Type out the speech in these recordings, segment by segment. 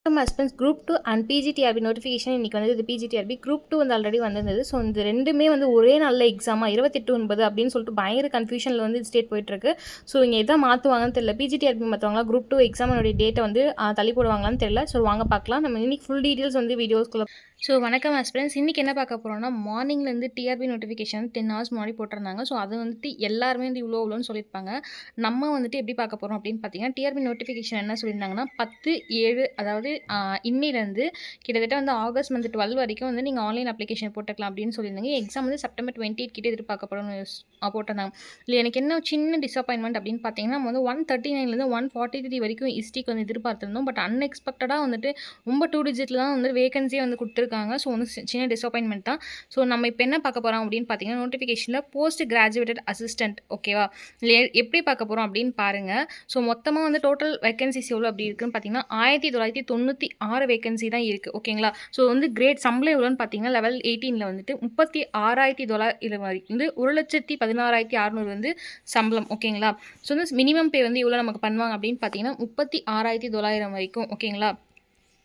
Husbands group 2 and பிஜிடிஆர்பி notification இன்றைக்கி வந்து இது பிஜிடிஆர்பி குரூப் 2 வந்து ஆல்ரெடி வந்திருந்தது. ஸோ இந்த ரெண்டுமே வந்து ஒரே நல்ல எக்ஸாமாக 28/9 அப்படின்னு சொல்லிட்டு பயங்கர கன்ஃபியூஷனில் வந்து ஸ்டேட் போயிட்டுருக்கு. ஸோ இங்கே எதை மாற்றுவாங்கன்னு தெரியல. பிஜிடிஆர்பி மாற்றுவாங்களா, குரூப் 2 எக்ஸாமோடைய டேட்டை வந்து தள்ளி போடுவாங்களான்னு தெரியல. ஸோ வாங்க பார்க்கலாம். நம்ம இன்னைக்கு ஃபுல் டீட்டெயில்ஸ் வந்து வீடியோஸ்குள்ள. ஸோ வணக்கம் ஹஸ்பண்ட்ஸ், இன்றைக்கி என்ன பார்க்க போகிறோம்னா, மார்னிங்லேருந்து டிஆர்பி நோட்டிஃபிகேஷன் 10 hours முன்னாடி போட்டிருந்தாங்க. ஸோ அது வந்துட்டு எல்லாருமே வந்து இவ்வளோன்னு சொல்லியிருப்பாங்க. நம்ம வந்துட்டு எப்படி பார்க்க போகிறோம் அப்படின்னு பார்த்தீங்கன்னா, டிஆர்பி நோட்டிஃபிகேஷன் என்ன சொல்லியிருந்தாங்கன்னா 10/7 அதாவது இன்னிலேருந்து கிட்டத்தட்ட வந்து ஆகஸ்ட் மந்த் 12 வரைக்கும் வந்து நீங்கள் ஆன்லைன் அப்ளிகேஷன் போட்டுக்கலாம் அப்படின்னு சொல்லியிருந்தாங்க. எக்ஸாம் வந்து செப்டம்பர் 28 கிட்டே எதிர்பார்க்கப்படும் போட்டிருந்தாங்க. இல்லை எனக்கு என்ன சின்ன டிசப்பாயின்மெண்ட் அப்படின்னு பார்த்தீங்கன்னா, நம்ம வந்து 139லேருந்து 143 வரைக்கும் ஹிஸ்ட்ரிக்கு வந்து எதிர்பார்த்துருந்தோம். பட் அன்எக்ஸ்பெக்டடாக வந்துட்டு ரொம்ப 2 digitல தான் வந்து வேகன்சியே வந்து கொடுத்துருக்காங்க. ஸோ வந்து சின்ன டிசப்பாயின்மெண்ட் தான். ஸோ நம்ம இப்போ என்ன பார்க்க போகிறோம் அப்படின்னு பார்த்தீங்கன்னா, நோட்டிஃபிகேஷனில் போஸ்ட் கிராஜுவேட்டட் அசிஸ்டன்ட் ஓகேவா, இல்லை எப்படி பார்க்க போகிறோம் அப்படின்னு பாருங்கள். ஸோ மொத்தமாக வந்து டோட்டல் வேகன்சிஸ் எவ்வளோ அப்படி இருக்குன்னு பார்த்தீங்கன்னா 1996 வேகன்சி தான் இருக்குது ஓகேங்களா. ஸோ வந்து கிரேட் சம்பளம் எவ்வளோன்னு பார்த்தீங்கன்னா லெவல் 18 வந்துட்டு 36,900 வந்து 1,16,600 வந்து சம்பளம் ஓகேங்களா. ஸோ வந்து மினிமம் பே வந்து எவ்வளோ நமக்கு பண்ணுவாங்க அப்படின்னு பார்த்தீங்கன்னா 36,900 வரைக்கும் ஓகேங்களா.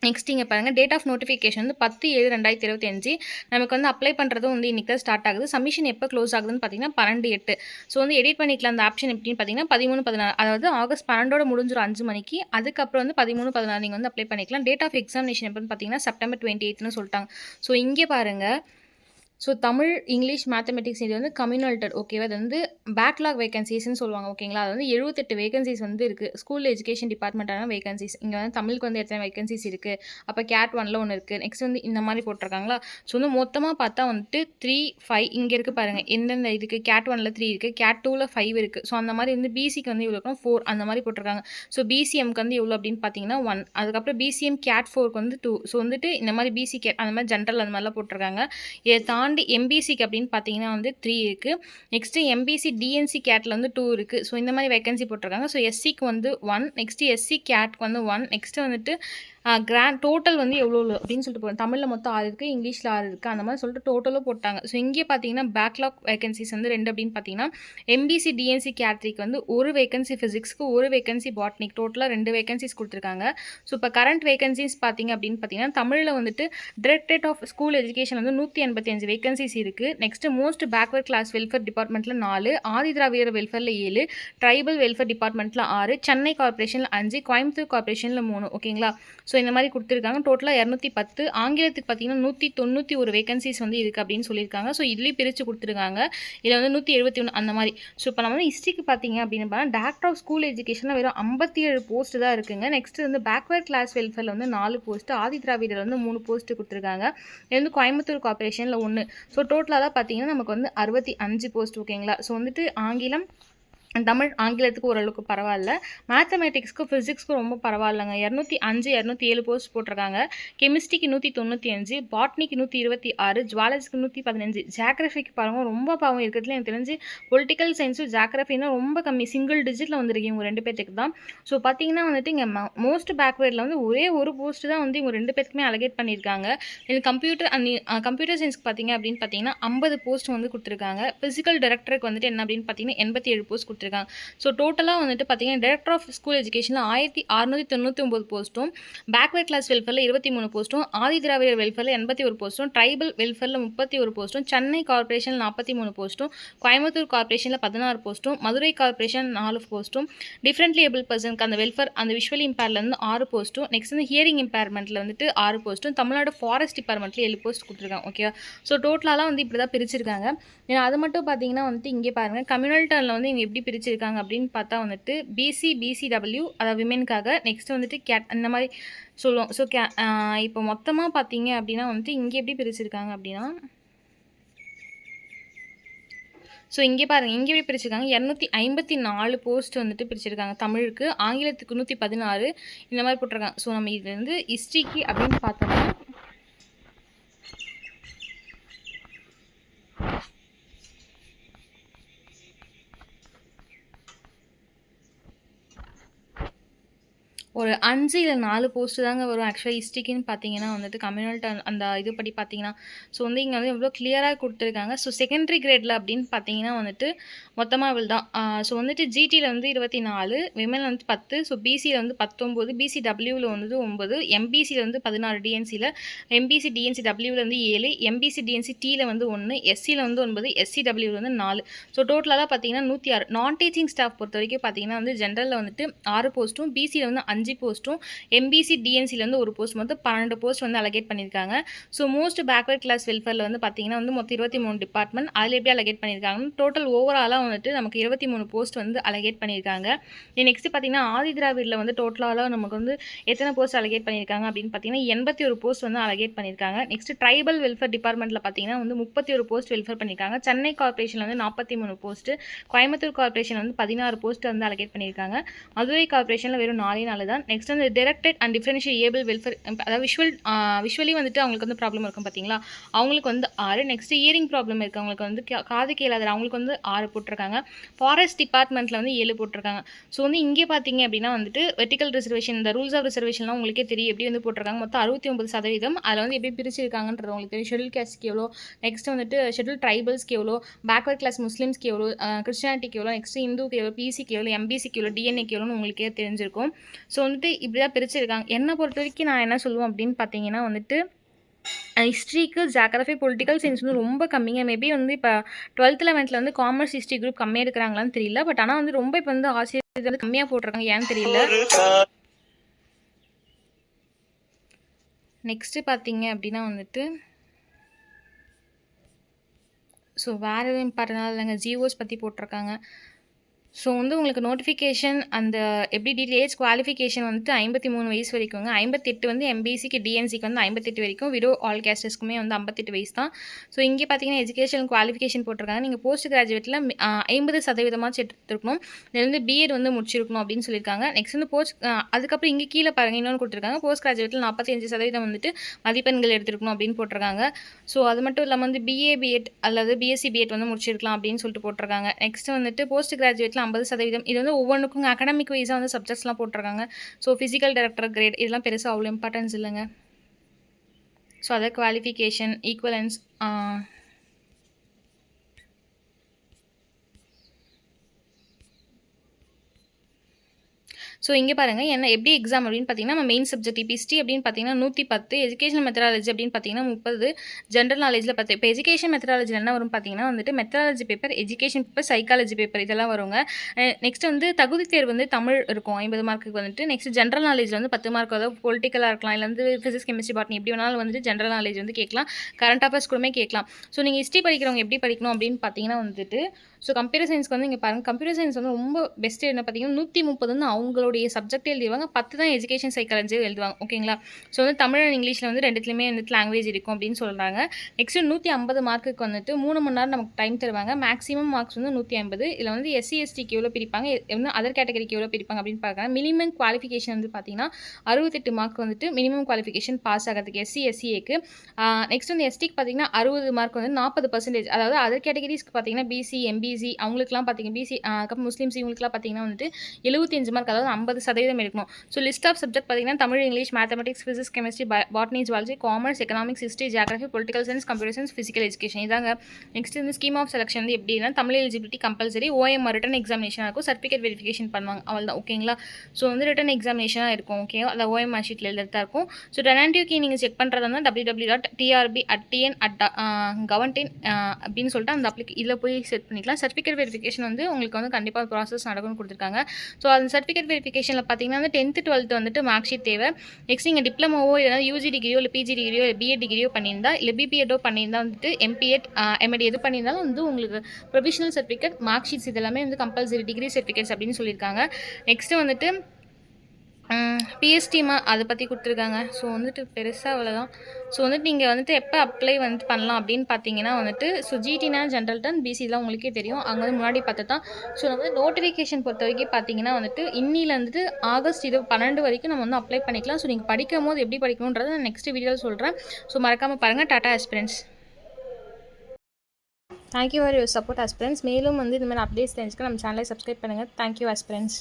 நெக்ஸ்ட் இங்கே பாருங்கள், டேட் ஆஃப் நோட்டிஃபிகேஷன் வந்து 10/7/2025. நமக்கு வந்து அப்ளை பண்ணுறதும் வந்து இன்றைக்கி தான் ஸ்டார்ட் ஆகுது. சப்மிஷன் எப்போ க்ளோஸ் ஆகுதுன்னு பார்த்தீங்கன்னா 12/8. ஸோ வந்து எடிட் பண்ணிக்கலாம் அந்த ஆப்ஷன் எப்படின்னு பார்த்தீங்கன்னா 13/16, அதாவது ஆகஸ்ட் 12 முடிஞ்சிடும் 5 மணிக்கு. அதுக்கப்புறம் வந்து 13/16 நீங்கள் வந்து அப்ளை பண்ணிக்கலாம். டேட் ஆஃப் எக்ஸாமினேஷன் எப்போன்னு பார்த்தீங்கன்னா செப்டம்பர் 28ன்னு சொல்லிட்டாங்க. ஸோ இங்கே பாருங்கள், ஸோ தமிழ், இங்கிலீஷ், மேத்தமெட்டிக்ஸ் இது வந்து கம்யூனல்டட் ஓகேவா. அது வந்து பேக்லாக் வேகன்சிஸ்ன்னு சொல்லுவாங்க ஓகேங்களா. அது வந்து 78 வேகன்சிஸ் வந்து இருக்குது. ஸ்கூல் எஜுகேஷன் டிபார்ட்மெண்ட்டான வேகன்சிஸ். இங்கே வந்து தமிழுக்கு வந்து எத்தனை வேகன்சிஸ் இருக்குது, அப்போ கேட் 1ல் ஒன்று இருக்குது. நெக்ஸ்ட் வந்து இந்த மாதிரி போட்டிருக்காங்களா. ஸோ வந்து மொத்தமாக பார்த்தா வந்துட்டு 3, 5 இங்கே இருக்குது பாருங்கள். எந்தெந்த இதுக்கு கேட் 1ல் 3 இருக்குது, கேட் 2ல் 5 இருக்குது. ஸோ அந்த மாதிரி வந்து பிசிக்கு வந்து இவ்வளோ இருக்கும் 4 அந்த மாதிரி போட்டிருக்காங்க. ஸோ பிசிஎம்க்கு வந்து எவ்வளோ அப்படின்னு பார்த்தீங்கன்னா 1. அதுக்கப்புறம் பிசிஎம் கேட் 4க்கு வந்து 2. ஸோ வந்துட்டு இந்த மாதிரி பிசி கேட் அந்த மாதிரி ஜென்ரல் அந்த மாதிரிலாம் போட்டிருக்காங்க. இதை தாண்டி எம்பிசிக்கு அப்படின்னு பார்த்தீங்கன்னா வந்து 3 இருக்குது. நெக்ஸ்ட்டு எம்பிசி டிஎன்சி கேட்டில் வந்து 2 இருக்குது. ஸோ இந்த மாதிரி வேகன்சி போட்டிருக்காங்க. ஸோ எஸ்சிக்கு வந்து 1, நெக்ஸ்ட்டு எஸ்சி கேட்க்கு வந்து 1, நெக்ஸ்ட்டு வந்துட்டு கிராண்ட் டோட்டல் வந்து எவ்வளோ அப்படின்னு சொல்லிட்டு போகிறோம். தமிழில் மொத்தம் 6 இருக்குது, இங்கிலீஷில் 6 இருக்குது, அந்த மாதிரி சொல்லிட்டு டோட்டலும் போட்டாங்க. ஸோ இங்கே பார்த்தீங்கன்னா பேக்லாக் வேகன்சிஸ் வந்து 2 அப்படின்னு பார்த்தீங்கன்னா எம்பிசி டிஎன்சி கேட்ரிக்கு வந்து 1 வேகன்சி, ஃபிசிக்ஸ்க்கு 1 வேகன்சி, பாட்னிக் டோட்டலாக 2 வேகன்சிஸ் கொடுத்துருக்காங்க. ஸோ இப்போ கரண்ட் வேகன்சிஸ் பார்த்தீங்க அப்படின்னு பார்த்தீங்கன்னா தமிழில் வந்துட்டு டைரக்டரேட் ஆஃப் ஸ்கூல் எஜுகேஷன் வந்து 185 வேகன்சிஸ் இருக்குது. Next most backward class welfare டிபார்ட்மெண்ட்டில் 4, ஆதி திராவிடர் வெல்ஃபேரில் 7, ட்ரைபல் வெல்ஃபேர் டிபார்ட்மெண்ட்டில் 6, சென்னை கார்பரேஷனில் 5, கோயம்புத்தூர் கார்பரேஷனில் 3 ஓகேங்களா. ஸோ இந்த மாதிரி கொடுத்துருக்காங்க. டோட்டலாக 210. ஆங்கிலத்துக்கு பார்த்தீங்கன்னா 191 வேகன்சிஸ் வந்து இருக்குது அப்படின்னு சொல்லியிருக்காங்க. ஸோ இதுலேயும் பிரித்து கொடுத்துருக்காங்க. இதில் வந்து 171 அந்த மாதிரி. ஸோ இப்போ நம்ம வந்து ஹிஸ்ட்ரிக்கு பார்த்தீங்க அப்படின்னு பார்த்தா டைரக்டர் ஆஃப் ஸ்கூல் எஜுகேஷனில் வெறும் 57 போஸ்ட் தான் இருக்குங்க. நெக்ஸ்ட் வந்து பேக்வர்ட் கிளாஸ் வெல்ஃபேரில் வந்து 4 போஸ்ட்டு, ஆதி திராவிடர் வந்து 3 போஸ்ட்டு கொடுத்துருக்காங்க. இது வந்து கோயம்புத்தூர் கார்பரேஷனில் 1. ஸோ டோட்டலாக தான் பார்த்தீங்கன்னா நமக்கு வந்து 65 போஸ்ட் ஓகேங்களா. ஸோ வந்துட்டு ஆங்கிலம், தமிழ், ஆங்கிலத்துக்கு ஓரளவுக்கு பரவாயில்ல. மேத்தமெட்டிக்ஸ்க்கு ஃபிசிக்ஸ்க்கு ரொம்ப பரவாயில்லைங்க. 205, 207 போஸ்ட் போட்டிருக்காங்க. கெமிஸ்ட்ரிக்கு 195, பாட்னிக்கு 126, ஜுவாலஜிக்கு 115, ஜியாகிரஃபிக்கு பாருங்கள் ரொம்ப பாவம் இருக்கிறதுல எனக்கு தெரிஞ்சு பொலிட்டிக்கல் சயின்ஸும் ஜியாகிரஃபின்னா ரொம்ப கம்மி, சிங்கிள் டிஜிட்டில் வந்துருக்கு இவங்க 2 பேர்த்துக்கு தான். ஸோ பார்த்தீங்கன்னா வந்துட்டு இங்கே மோஸ்ட் பேக்வேர்டில் வந்து ஒரே ஒரு போஸ்ட்டு தான் வந்து இவங்க 2 பேருக்குமே அலகேட் பண்ணியிருக்காங்க. இது கம்ப்யூட்டர் சயின்ஸ்க்கு பார்த்தீங்க அப்படின்னு பார்த்தீங்கன்னா 50 போஸ்ட் வந்து கொடுத்துருக்காங்க. ஃபிசிக்கல் டைரக்டருக்கு வந்துட்டு என்ன அப்படின்னு பார்த்தீங்கன்னா 87 போஸ்ட் கொடுத்துருக்காங்க. ஸோ டோட்டலாக வந்துட்டு பார்த்தீங்கன்னா டைரக்டர் ஆஃப் ஸ்கூல் எஜுகேஷனில் 1699 போஸ்ட்டும், பேக்வர்ட் கிளாஸ் வெல்ஃபேரில் 23 போஸ்ட்டும், ஆதி திராவிடர் வெல்ஃபேரில் 81 போஸ்ட்டும், ட்ரைபல் வெல்ஃபேரில் 31 போஸ்ட்டும், சென்னை கார்பரேஷனில் 43 போஸ்ட்டும், கோயம்புத்தூர் கார்பரேஷனில் 16 போஸ்ட்டும், மதுரை கார்பரேஷன் 4 போஸ்ட்டும், டிஃப்ரெண்ட்லி ஏபிள் பர்சனுக்கு அந்த வெல்ஃபேர் அந்த விஷுவலி இம்பேர்லேருந்து 6 போஸ்ட்டும், நெக்ஸ்ட் வந்து ஹியரிங் இம்பேர்மெண்ட்டில் வந்துட்டு 6 போஸ்ட்டும், தமிழ்நாடு ஃபாரஸ்ட் டிபார்ட்மெண்ட்டில் 7 போஸ்ட் கொடுத்துருக்காங்க ஓகேவா. ஸோ டோட்டலாலாம் வந்து இப்படி தான் பிரிச்சிருக்காங்க. ஏன்னா அது மட்டும் பார்த்தீங்கன்னா வந்துட்டு இங்கே பாருங்கள் கம்யூனல் டர்னில் வந்து இங்கே எப்படி பிரிச்சிருக்காங்க அப்படின்னு பார்த்தா வந்துட்டு பிசி, பிசிடபிள்யூ அதாவது விமென்காக, நெக்ஸ்ட் வந்துட்டு கேட் அந்த மாதிரி சொல்லுவோம். ஸோ இப்போ மொத்தமாக பார்த்தீங்க அப்படின்னா வந்துட்டு இங்கே எப்படி பிரிச்சிருக்காங்க அப்படின்னா, ஸோ இங்கே பாருங்கள் இங்கே எப்படி பிரிச்சிருக்காங்க 254 போஸ்ட் வந்துட்டு பிரிச்சிருக்காங்க. தமிழுக்கு, ஆங்கிலத்துக்கு 116 இந்த மாதிரி போட்டிருக்காங்க. ஸோ நம்ம இது வந்து ஹிஸ்ட்ரிக்கு அப்படின்னு பார்த்தோம்னா ஒரு 5 இல்ல 4 போஸ்ட் தாங்க வரும். ஆக்சுவலா ஹிஸ்ட்ரிக்குன்னு பார்த்தீங்கன்னா வந்துட்டு கம்யூனல் அந்த இது படி பார்த்தீங்கன்னா, ஸோ வந்து இங்க வந்து எவ்வளோ கிளியரா குடுத்துருக்காங்க. ஸோ செகண்டரி கிரேட்ல அப்படின்னு பார்த்தீங்கன்னா வந்துட்டு மொத்தமா இவ்வளோ தான். ஸோ வந்துட்டு ஜிடில வந்து 24, விமன்ல வந்து 10, ஸோ பிசில வந்து 19, பிசிடபிள்யூல வந்து 9, எம்பிசில வந்து 16 டிஎன்சில, எம்பிசி டிஎன்சி டபிள்யூல வந்து 7, எம்பிசி டிஎன்சி டில வந்து 1, எஸ்சில வந்து 9, எஸ்சிடபிள்யூல வந்து 4. ஸோ டோட்டலா பார்த்தீங்கன்னா 106. நான் டீச்சிங் ஸ்டாஃப் பொறுத்தவரைக்கும் பார்த்தீங்கன்னா வந்து ஜென்ரல்ல வந்துட்டு 6 போஸ்ட்டும், பிசில வந்து 5 போஸ்ட்டும், எம்பிசி டிஎன்சில வந்து 1 போஸ்ட், மொத்தம் 12 போஸ்ட் வந்து அலகேட் பண்ணியிருக்காங்க. ஸோ மோஸ்ட் பேக்வர்ட் கிளாஸ் வெல்ஃபேர்ல வந்து பார்த்தீங்கன்னா வந்து மொத்தம் 23 டிபார்ட்மெண்ட் அதில் எப்படி அலகேட் பண்ணியிருக்காங்க. டோட்டல் ஓவராலாக வந்துட்டு நமக்கு 23 போஸ்ட் வந்து அலகேட் பண்ணியிருக்காங்க. நெக்ஸ்ட் பார்த்தீங்கன்னா ஆதி திராவிடில் வந்து டோட்டலாக நமக்கு வந்து எத்தனை போஸ்ட் அலகேட் பண்ணியிருக்காங்க அப்படின்னு பார்த்தீங்கன்னா 81 போஸ்ட் வந்து அலகேட் பண்ணியிருக்காங்க. நெக்ஸ்ட் ட்ரைபல் வெல்ஃபேர் டிபார்ட்மெண்ட்டில் பார்த்தீங்கன்னா வந்து 31 போஸ்ட் வெல்ஃபேர் பண்ணியிருக்காங்க. சென்னை கார்பரேஷன் வந்து 43 போஸ்ட், கோயம்புத்தூர் கார்பரேஷன் வந்து 16 போஸ்ட் வந்து அலகேட் பண்ணியிருக்காங்க. மதுரை கார்பரேஷனில் வெறும் 4 தான். நெக்ஸ்ட் வந்து directed and differential able welfare, அதாவது விஷுவலி வந்துட்டு அவங்களுக்கு வந்து ப்ராப்ளம் இருக்கும் பார்த்தீங்களா, அவங்களுக்கு வந்து 6. நெக்ஸ்ட் இயரிங் ப்ராப்ளம் இருக்குது அவங்களுக்கு வந்து காது கேளாத அவங்களுக்கு வந்து 6 போட்டிருக்காங்க. ஃபாரஸ்ட் டிபார்ட்மெண்ட்டில் வந்து 7 போட்டிருக்காங்க. ஸோ வந்து இங்கே பார்த்தீங்க அப்படின்னா வந்துட்டு வெர்டிக்கல் ரிசர்வேஷன், இந்த ரூல்ஸ் ஆஃப் ரிசர்வேஷன்லாம் உங்களுக்கே தெரியும் எப்படி வந்து போட்டிருக்காங்க. மொத்தம் 69%. அதில் வந்து எப்படி பிரிச்சிருக்காங்கன்றது உங்களுக்கு தெரியும். ஷெட்யூல் கேஸ்ட்க்கு எவ்வளோ, நெக்ஸ்ட் வந்துட்டு ஷெட்யூல் ட்ரைபல்ஸ்க்கு எவ்வளோ, பேக்வர்ட் கிளாஸ் முஸ்லீம்ஸ்க்கு எவ்வளோ, கிறிஸ்டியானிட்டிக்கு எவ்வளோ, நெக்ஸ்ட் இந்துக்கு எவ்வளோ, பிசிக்கு எவ்வளோ, எம்பிசிக்கு எவ்வளோ, டிஎன்ஏக்கு எவ்வளோன்னு உங்களுக்கே தெரிஞ்சிருக்கும். ஸோ வந்துட்டு இப்படி தான் பிரிச்சிருக்காங்க. என்னை பொறுத்த வரைக்கும் நான் என்ன சொல்லுவேன் அப்படின்னு பார்த்தீங்கன்னா வந்துட்டு ஹிஸ்ட்ரிக்கு ஜியாகிரஃபி பொலிட்டிக்கல் சயின்ஸ் வந்து ரொம்ப கம்மிங்க. மேபி வந்து இப்போ 12th 11th வந்து காமர்ஸ் ஹிஸ்ட்ரி குரூப் கம்மியாக எடுக்கிறாங்களான்னு தெரியல. பட் ஆனால் வந்து ரொம்ப இப்போ வந்து ஆசிரியர் வந்து கம்மியாக போட்டிருக்காங்க, ஏன்னு தெரியல. நெக்ஸ்ட்டு பார்த்தீங்க அப்படின்னா வந்துட்டு ஸோ வேறு எதுவும் இம்பார்ட்டனாக இல்லைங்க. ஜிஓஸ் பற்றி போட்டிருக்காங்க. ஸோ வந்து உங்களுக்கு நோட்டிஃபிகேஷன் அந்த எப்படி ஏஜ் குவாலிஃபிகேஷன் வந்துட்டு 53 வயசு வரைக்குங்க. 58 வந்து எம்பிசிக்கு டிஎன்சிக்கு வந்து 58 வரைக்கும், விடோ ஆல் கேஸ்டர்ஸ்க்குமே வந்து 58 வயசு தான். ஸோ இங்கே பார்த்தீங்கன்னா எஜுகேஷன் குவாலிஃபிகேஷன் போட்டிருக்காங்க. நீங்கள் போஸ்ட் கிராஜுவேட்டில் 50% எடுத்துருக்கணும். இதில் வந்து பிஎட் வந்து முடிச்சிருக்கணும் அப்படின்னு சொல்லியிருக்காங்க. நெக்ஸ்ட் வந்து அதுக்கப்புறம் இங்கே கீழே பாருங்கள் இன்னொன்று கொடுத்துருக்காங்க. போஸ்ட் கிராஜுவேட்டில் 45% வந்துட்டு மதிப்பெண்கள் எடுத்துருக்கணும் அப்படின்னு போட்டிருக்காங்க. ஸோ அது மட்டும் இல்லாமல் வந்து பிஎட் அல்லது பிஎஸ்சி பிஎட் வந்து முடிச்சிருக்கலாம் அப்படின்னு சொல்லிட்டு போட்டிருக்காங்க. நெக்ஸ்ட் வந்துட்டு போஸ்ட் கிராஜுவேட்டில் 50%. இது வந்து ஒவ்வொன்றுக்கும் அகாடமிக் வைஸாக வந்து சப்ஜெக்ட்ஸ்லாம் போட்டிருக்காங்க. ஸோ ஃபிசிக்கல் டைரக்டர் கிரேட் இதெல்லாம் பெருசாக அவ்வளோ இம்பார்ட்டன்ஸ் இல்லைங்க. ஸோ அதை குவாலிஃபிகேஷன் ஈக்குவலன்ஸ் ஸோ இங்கே பாருங்கள் என்ன எப்படி எக்ஸாம் அப்படின்னு பார்த்தீங்கன்னா நம்ம மெயின் சப்ஜெக்ட் இப்போ ஹிஸ்ட்ரி அப்படின்னு பார்த்தீங்கன்னா 110, எஜுகேஷன் மெத்தடாலஜி அப்படின்னு பார்த்தீங்கன்னா 30, ஜென்ரல் நாலேஜில் 10. இப்போ எஜுகேஷன் மெத்தடாலஜியில் என்ன வரும் பார்த்தீங்கன்னா வந்துட்டு methodology paper, education paper, psychology paper இதெல்லாம் வருங்க. நெக்ஸ்ட் வந்து தகுதி தேர்வு வந்து தமிழ் இருக்கும் 50 மார்க்குக்கு வந்துட்டு. நெக்ஸ்ட் ஜென்ரல் நாலேஜில் வந்து 10 மார்க், அதாவது பொலிட்டிக்கலாக இருக்கலாம், இல்லை வந்து ஃபிசிக்ஸ் கெமிஸ்ட்ரி பாட்னி எப்படி வேணாலும் வந்துட்டு ஜென்ரல் நாலேஜ் வந்து கேட்கலாம், கரண்ட் அஃபேர்ஸ் கூடமே கேட்கலாம். ஸோ நீங்கள் ஹிஸ்ட்ரி படிக்கிறவங்க எப்படி படிக்கணும் அப்படின்னு பார்த்தீங்கன்னா வந்துட்டு ஸோ கம்ப்யூட்டர் சயின்ஸ்க்கு வந்து இங்கே பாருங்கள், கம்ப்யூட்டர் சயின்ஸ் வந்து ரொம்ப பெஸ்ட்டு என்ன பார்த்தீங்கன்னா 130 வந்து அவங்களுடைய சப்ஜெக்ட் எழுதிடுவாங்க, 10 தான் எஜுகேஷன் சைக்காலஜி எழுதுவாங்க. ஓகேங்களா. ஸோ வந்து தமிழ் அண்ட் இங்கிலீஷில் வந்து ரெண்டுத்துலேயுமே வந்துட்டு லாங்குவேஜ் இருக்கும் அப்படின்னு சொல்கிறாங்க. நெக்ஸ்ட்டு 150 மார்க்குக்கு வந்துட்டு 3 மணி நேரம் நமக்கு டைம் தருவாங்க. மேக்ஸிமம் மார்க்ஸ் வந்து 150. இதில் வந்து எஸ்சி எஸ்டிக்கு எவ்வளோ பிரிப்பாங்க, வந்து அதர் கேட்டகரிக்கு எவ்வளோ பிரிப்பாங்க அப்படின்னு பார்க்குறாங்க. மினிமம் குவாலிஃபிகேஷன் வந்து பார்த்தீங்கன்னா 68 மார்க் வந்துட்டு மினிமம் குவாலிஃபிகேஷன் பாஸ் ஆகிறதுக்கு எஸ்சிஏக்கு. நெக்ஸ்ட் வந்து எஸ்டிக்கு பார்த்தீங்கன்னா 60 மார்க் வந்து 40%. அதாவது அதர் கேட்டகரிஸ்க்கு பார்த்தீங்கன்னா பிசி எம்பிசி அவங்களுக்குலாம் பார்த்தீங்கன்னா பிசி அதுக்கப்புறம் முஸ்லீம்ஸ் இவங்களுக்குலாம் பார்த்தீங்கன்னா வந்துட்டு 75 மார்க், அதாவது 50% எடுக்கணும். ஸோ லிஸ்ட் ஆஃப் சப்ஜெக்ட் பார்த்தீங்கன்னா Tamil, English, mathematics, physics, chemistry, botany, zoology, commerce, economics, history, geography, political science, computer science, physical education இதாங்க. நெக்ஸ்ட் வந்து ஸ்கீம் ஆஃப் செலக்ஷன் வந்து எப்படின்னா Tamil eligibility compulsory, OMR return examination இருக்கும், சர்டிஃபிகேட் வெரிஃபிகேஷன் பண்ணுவாங்க, அவள் தான். ஓகேங்களா. ஸோ வந்து ரிட்டன் எக்ஸாமினேஷனாக இருக்கும். ஓகே, அந்த ஓஎம்ஆர் ஷீட்டில் எழுதுறதா இருக்கும். ஸோ டெனான்டிவ்க்கு நீங்கள் செக் பண்ணுறதா www.trb@tn@government அப்படின்னு சொல்லிட்டு அந்த இதில் போய் செட் பண்ணிக்கலாம். சர்டிஃபிகேட் வெரிஃபிகேஷன் வந்து உங்களுக்கு வந்து கண்டிப்பாக ப்ராசஸ் நடக்கும்னு கொடுத்துருக்காங்க. ஸோ அந்த சர்டிஃபிகேட் வெரிஃபிகேஷனில் பார்த்தீங்கன்னா வந்து 10th 12th வந்துட்டு மார்க் ஷீட் தேவை. நெக்ஸ்ட் நீங்கள் டிப்ளமோவோ இல்லை யூஜி டிகிரியோ இல்லை பிஜி டிகிரியோ இல்லை பிஎட் டிகிரியோ பண்ணியிருந்தா இல்லை பிபிஎட்டோ பண்ணியிருந்தா வந்துட்டு எம்பிஎட் எம்எட் எது பண்ணியிருந்தாலும் வந்து உங்களுக்கு ப்ரொவிஷனல் சர்டிஃபிகேட் மார்க் ஷீட்ஸ் இதெல்லாமே வந்து கம்பல்சரி டிகிரி சர்டிஃபிகேட்ஸ் அப்படின்னு சொல்லியிருக்காங்க. நெக்ஸ்ட்டு வந்துட்டு பிஎஸ்டிமா அதை பற்றி கொடுத்துருக்காங்க. ஸோ வந்துட்டு பெருசாக அவ்வளோதான். ஸோ வந்துட்டு நீங்கள் வந்துட்டு எப்போ அப்ளை வந்துட்டு பண்ணலாம் அப்படின்னு பார்த்தீங்கன்னா வந்துட்டு ஸோ ஜிடினா ஜென்ரல் டன் பிசிலாம் உங்களுக்கே தெரியும், அங்கே வந்து முன்னாடி பார்த்து தான். ஸோ வந்து நோட்டிஃபிகேஷன் பொறுத்த வரைக்கும் பார்த்தீங்கன்னா வந்துட்டு இன்னில வந்துட்டு ஆகஸ்ட் 12 வரைக்கும் நம்ம வந்து அப்ளை பண்ணிக்கலாம். ஸோ நீங்கள் படிக்கும் போது எப்படி படிக்கணுன்றதை நான் நெக்ஸ்ட் வீடியோவில் சொல்கிறேன். ஸோ மறக்காமல் பாருங்கள். Tata aspirants. Thank you for your support aspirants. மேலும் வந்து இந்த மாதிரி அப்டேட்ஸ் தெரிஞ்சுக்க நம்ம சேனலை சப்ஸ்கிரைப் பண்ணுங்கள். Thank you aspirants.